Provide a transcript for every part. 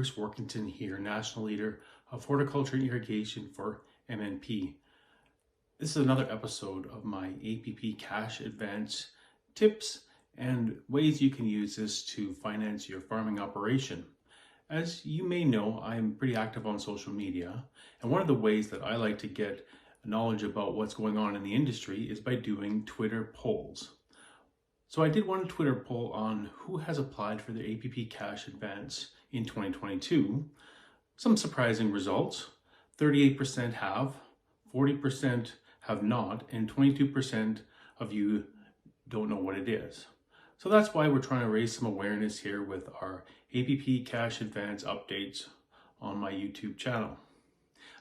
Bruce Workington here, National Leader of Horticulture and Irrigation for MNP. This is another episode of my APP Cash Advance tips and ways you can use this to finance your farming operation. As you may know, I'm pretty active on social media, and one of the ways that I like to get knowledge about what's going on in the industry is by doing Twitter polls. So I did one Twitter poll on who has applied for the APP Cash Advance in 2022. Some surprising results. 38% have, 40% have not, and 22% of you don't know what it is. So that's why we're trying to raise some awareness here with our APP Cash Advance updates on my YouTube channel.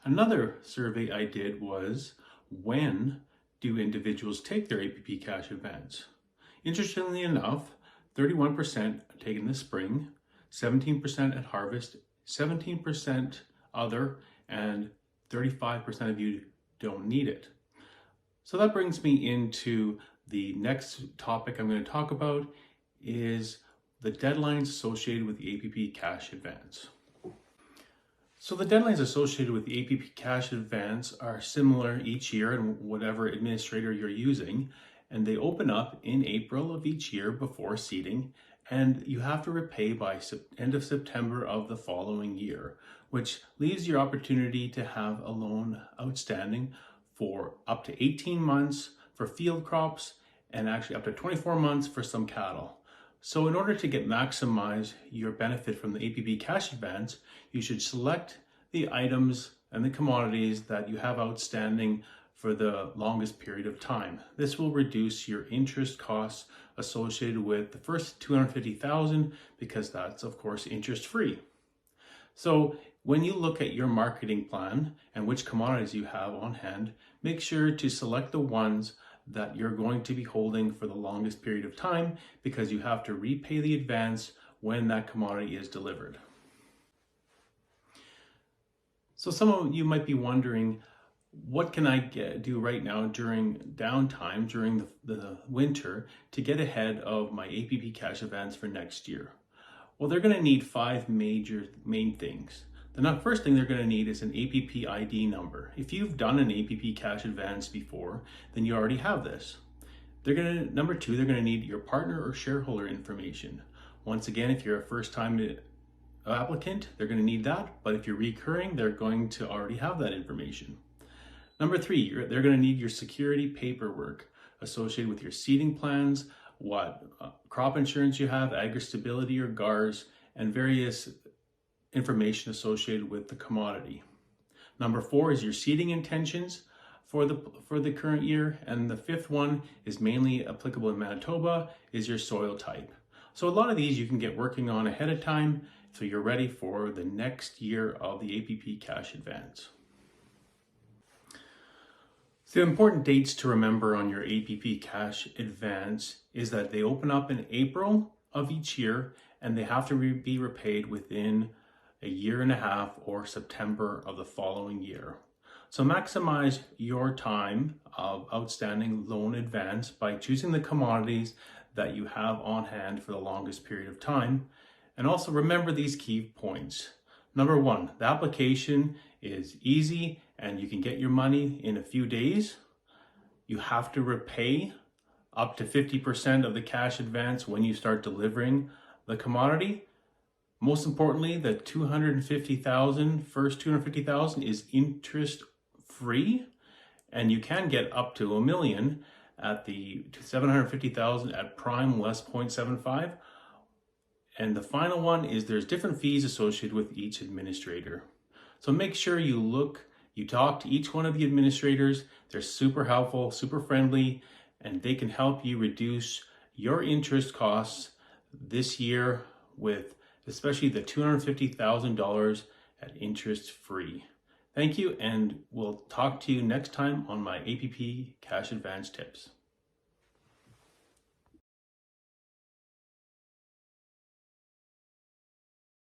Another survey I did was, when do individuals take their APP Cash Advance? Interestingly enough, 31% take in the spring, 17% at harvest, 17% other, and 35% of you don't need it. So that brings me into the next topic I'm going to talk about is the deadlines associated with the APP Cash Advance. So the deadlines associated with the APP Cash Advance are similar each year in whatever administrator you're using, and they open up in April of each year before seeding, and you have to repay by end of September of the following year, which leaves your opportunity to have a loan outstanding for up to 18 months for field crops and actually up to 24 months for some cattle. So in order to maximize your benefit from the APP Cash Advance, you should select the items and the commodities that you have outstanding for the longest period of time. This will reduce your interest costs associated with the first $250,000 because that's of course interest free. So when you look at your marketing plan and which commodities you have on hand, make sure to select the ones that you're going to be holding for the longest period of time because you have to repay the advance when that commodity is delivered. So some of you might be wondering, what can I do right now during downtime, during the winter, to get ahead of my APP Cash Advance for next year? Well, they're going to need 5 main things. The first thing they're going to need is an APP ID number. If you've done an APP Cash Advance before, then you already have this. Number 2, they're going to need your partner or shareholder information. Once again, if you're a first-time applicant, they're going to need that, but if you're recurring, they're going to already have that information. Number 3, they're going to need your security paperwork associated with your seeding plans, what crop insurance you have, agri-stability or GARS, and various information associated with the commodity. Number 4 is your seeding intentions for the current year, and the 5th one is mainly applicable in Manitoba, is your soil type. So a lot of these you can get working on ahead of time so you're ready for the next year of the APP Cash Advance. The important dates to remember on your APP Cash Advance is that they open up in April of each year and they have to be repaid within a year and a half or September of the following year. So maximize your time of outstanding loan advance by choosing the commodities that you have on hand for the longest period of time. And also remember these key points. Number 1, the application is easy and you can get your money in a few days. You have to repay up to 50% of the cash advance when you start delivering the commodity. Most importantly, the first $250,000 is interest free, and you can get up to $1 million at the $750,000 at prime less 0.75. And the final one is there's different fees associated with each administrator. So make sure you talk to each one of the administrators. They're super helpful, super friendly, and they can help you reduce your interest costs this year with especially the $250,000 at interest free. Thank you, and we'll talk to you next time on my APP Cash Advance tips.